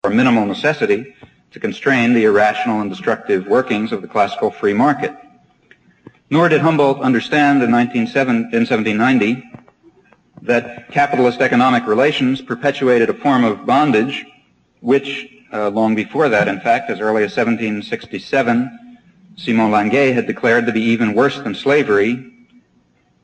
a minimal necessity to constrain the irrational and destructive workings of the classical free market. Nor did Humboldt understand in 1790 that capitalist economic relations perpetuated a form of bondage which, long before that, in fact, as early as 1767, Simon Languet had declared to be even worse than slavery,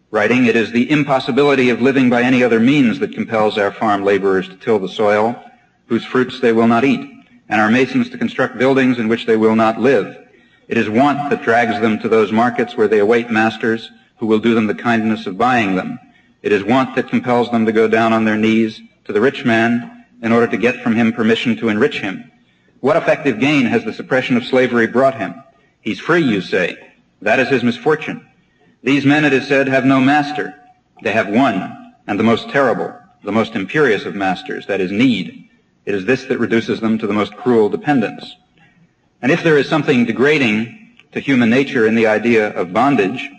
writing, "It is the impossibility of living by any other means that compels our farm laborers to till the soil, whose fruits they will not eat, and our masons to construct buildings in which they will not live. It is want that drags them to those markets where they await masters who will do them the kindness of buying them. It is want that compels them to go down on their knees to the rich man in order to get from him permission to enrich him. What effective gain has the suppression of slavery brought him? He's free, you say. That is his misfortune. These men, it is said, have no master. They have one, and the most terrible, the most imperious of masters, that is need. It is this that reduces them to the most cruel dependence. And if there is something degrading to human nature in the idea of bondage,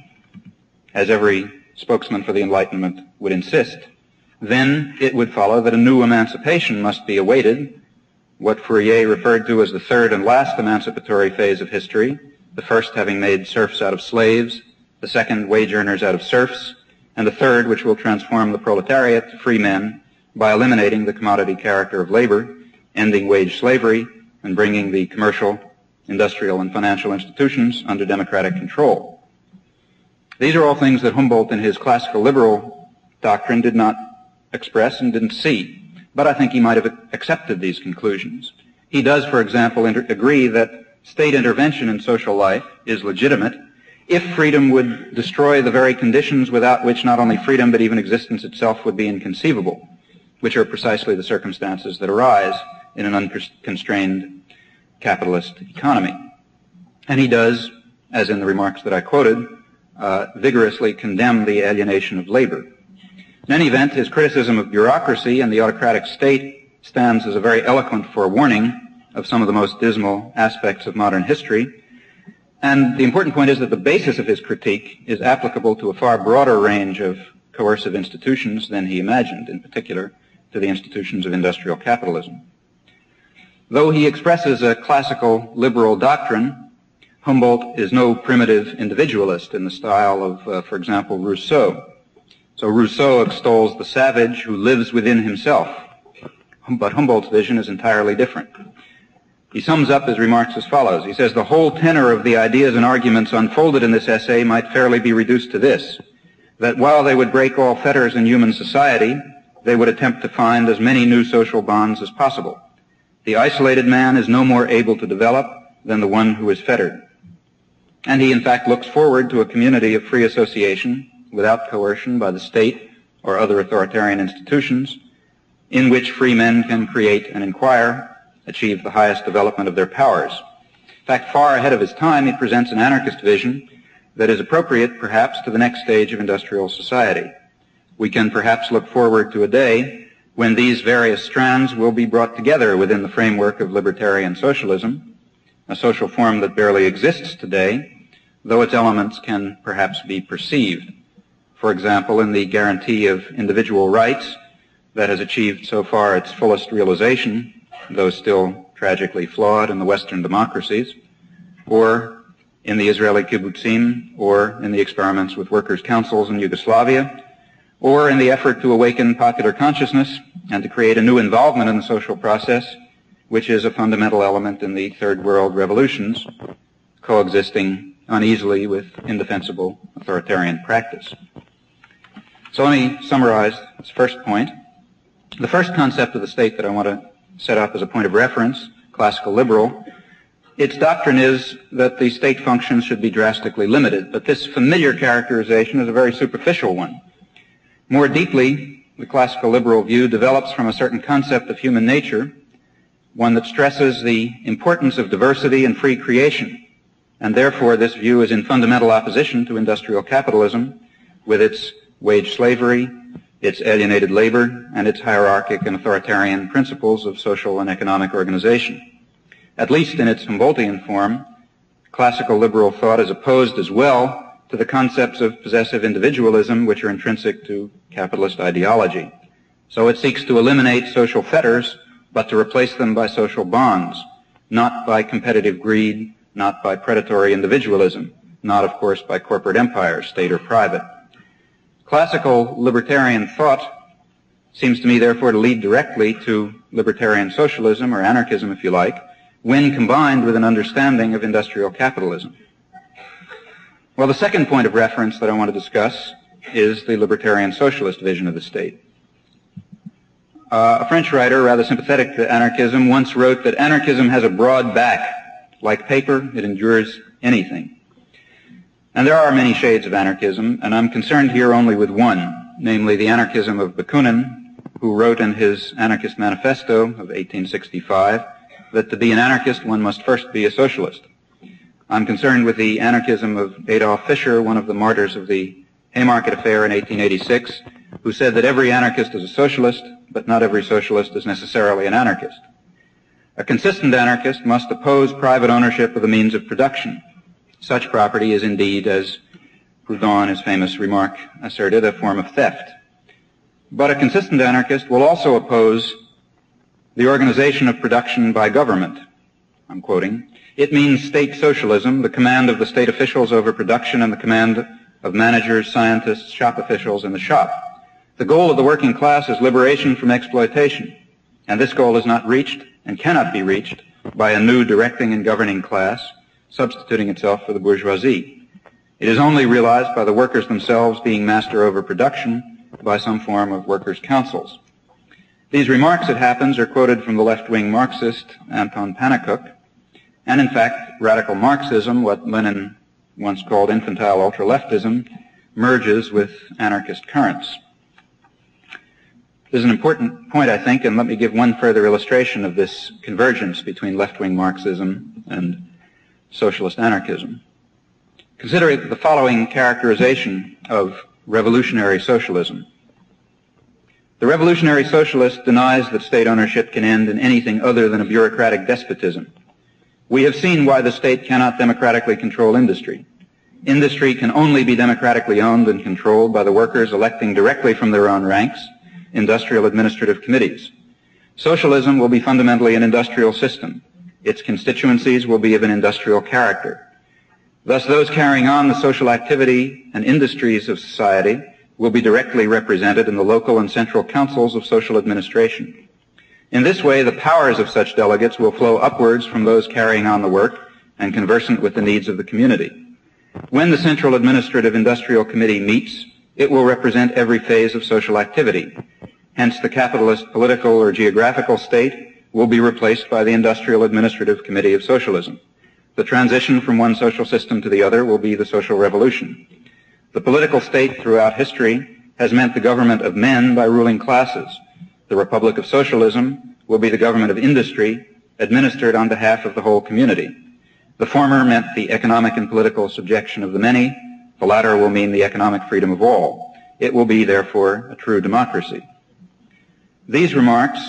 as every spokesman for the Enlightenment would insist, then it would follow that a new emancipation must be awaited, what Fourier referred to as the third and last emancipatory phase of history, the first having made serfs out of slaves, the second wage earners out of serfs, and the third which will transform the proletariat to free men by eliminating the commodity character of labor, ending wage slavery, and bringing the commercial, industrial, and financial institutions under democratic control. These are all things that Humboldt in his classical liberal doctrine did not express and didn't see, but I think he might have accepted these conclusions. He does, for example, agree that state intervention in social life is legitimate if freedom would destroy the very conditions without which not only freedom but even existence itself would be inconceivable, which are precisely the circumstances that arise in an unconstrained capitalist economy. And he does, as in the remarks that I quoted, vigorously condemn the alienation of labor. In any event, his criticism of bureaucracy and the autocratic state stands as a very eloquent forewarning of some of the most dismal aspects of modern history. And the important point is that the basis of his critique is applicable to a far broader range of coercive institutions than he imagined, in particular to the institutions of industrial capitalism. Though he expresses a classical liberal doctrine, Humboldt is no primitive individualist in the style of, for example, Rousseau. So Rousseau extols the savage who lives within himself, but Humboldt's vision is entirely different. He sums up his remarks as follows. He says, "The whole tenor of the ideas and arguments unfolded in this essay might fairly be reduced to this, that while they would break all fetters in human society, they would attempt to find as many new social bonds as possible. The isolated man is no more able to develop than the one who is fettered." And he, in fact, looks forward to a community of free association without coercion by the state or other authoritarian institutions, in which free men can create and inquire, achieve the highest development of their powers. In fact, far ahead of his time, he presents an anarchist vision that is appropriate, perhaps, to the next stage of industrial society. We can perhaps look forward to a day when these various strands will be brought together within the framework of libertarian socialism, a social form that barely exists today, though its elements can perhaps be perceived. For example, in the guarantee of individual rights that has achieved so far its fullest realization, though still tragically flawed in the Western democracies, or in the Israeli kibbutzim, or in the experiments with workers' councils in Yugoslavia, or in the effort to awaken popular consciousness and to create a new involvement in the social process, which is a fundamental element in the Third World revolutions, coexisting uneasily with indefensible authoritarian practice. So let me summarize this first point. The first concept of the state that I want to set up as a point of reference, classical liberal, its doctrine is that the state functions should be drastically limited, but this familiar characterization is a very superficial one. More deeply, the classical liberal view develops from a certain concept of human nature, one that stresses the importance of diversity and free creation, and therefore this view is in fundamental opposition to industrial capitalism with its wage slavery, its alienated labor, and its hierarchic and authoritarian principles of social and economic organization. At least in its Humboldtian form, classical liberal thought is opposed as well to the concepts of possessive individualism which are intrinsic to capitalist ideology. So it seeks to eliminate social fetters but to replace them by social bonds, not by competitive greed, not by predatory individualism, not, of course, by corporate empires, state or private. Classical libertarian thought seems to me, therefore, to lead directly to libertarian socialism, or anarchism, if you like, when combined with an understanding of industrial capitalism. Well, the second point of reference that I want to discuss is the libertarian socialist vision of the state. A French writer, rather sympathetic to anarchism, once wrote that anarchism has a broad back. Like paper, it endures anything. And there are many shades of anarchism, and I'm concerned here only with one, namely the anarchism of Bakunin, who wrote in his Anarchist Manifesto of 1865 that to be an anarchist one must first be a socialist. I'm concerned with the anarchism of Adolf Fischer, one of the martyrs of the Haymarket Affair in 1886, who said that every anarchist is a socialist, but not every socialist is necessarily an anarchist. A consistent anarchist must oppose private ownership of the means of production. Such property is indeed, as Proudhon in his famous remark asserted, a form of theft. But a consistent anarchist will also oppose the organization of production by government. I'm quoting. It means state socialism, the command of the state officials over production and the command of managers, scientists, shop officials in the shop. The goal of the working class is liberation from exploitation, and this goal is not reached and cannot be reached by a new directing and governing class substituting itself for the bourgeoisie. It is only realized by the workers themselves being master over production by some form of workers' councils. These remarks, it happens, are quoted from the left-wing Marxist Anton Pannekoek, and in fact, radical Marxism, what Lenin once called infantile ultra-leftism, merges with anarchist currents. This is an important point, I think, and let me give one further illustration of this convergence between left-wing Marxism and socialist anarchism. Consider the following characterization of revolutionary socialism. The revolutionary socialist denies that state ownership can end in anything other than a bureaucratic despotism. We have seen why the state cannot democratically control industry. Industry can only be democratically owned and controlled by the workers electing directly from their own ranks industrial administrative committees. Socialism will be fundamentally an industrial system. Its constituencies will be of an industrial character. Thus, those carrying on the social activity and industries of society will be directly represented in the local and central councils of social administration. In this way, the powers of such delegates will flow upwards from those carrying on the work and conversant with the needs of the community. When the Central Administrative Industrial Committee meets, it will represent every phase of social activity. Hence, the capitalist political or geographical state will be replaced by the Industrial Administrative Committee of Socialism. The transition from one social system to the other will be the social revolution. The political state throughout history has meant the government of men by ruling classes. The Republic of Socialism will be the government of industry administered on behalf of the whole community. The former meant the economic and political subjection of the many. The latter will mean the economic freedom of all. It will be, therefore, a true democracy. These remarks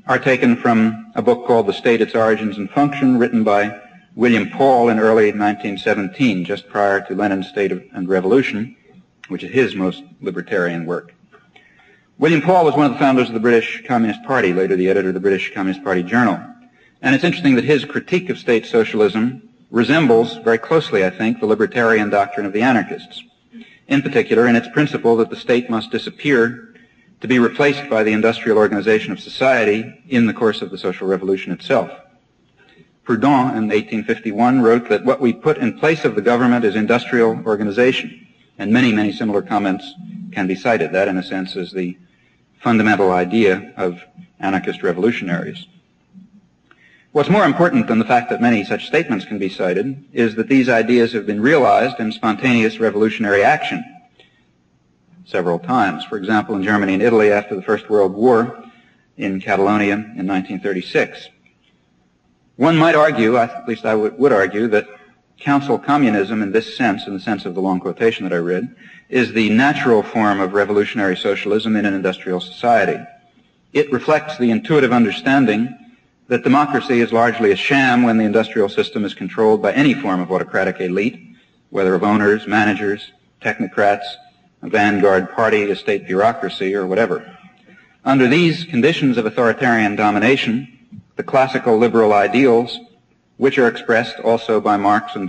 are taken from a book called The State, Its Origins and Function, written by William Paul in early 1917, just prior to Lenin's State and Revolution, which is his most libertarian work. William Paul was one of the founders of the British Communist Party, later the editor of the British Communist Party Journal. And it's interesting that his critique of state socialism resembles very closely, I think, the libertarian doctrine of the anarchists, in particular in its principle that the state must disappear to be replaced by the industrial organization of society in the course of the social revolution itself. Proudhon in 1851 wrote that what we put in place of the government is industrial organization, and many, many similar comments can be cited. That, in a sense, is the fundamental idea of anarchist revolutionaries. What's more important than the fact that many such statements can be cited is that these ideas have been realized in spontaneous revolutionary action several times. For example, in Germany and Italy after the First World War, in Catalonia in 1936. One might argue, at least I would argue, that council communism in this sense, in the sense of the long quotation that I read, is the natural form of revolutionary socialism in an industrial society. It reflects the intuitive understanding that democracy is largely a sham when the industrial system is controlled by any form of autocratic elite, whether of owners, managers, technocrats, a vanguard party, a state bureaucracy, or whatever. Under these conditions of authoritarian domination, the classical liberal ideals, which are expressed also by Marx and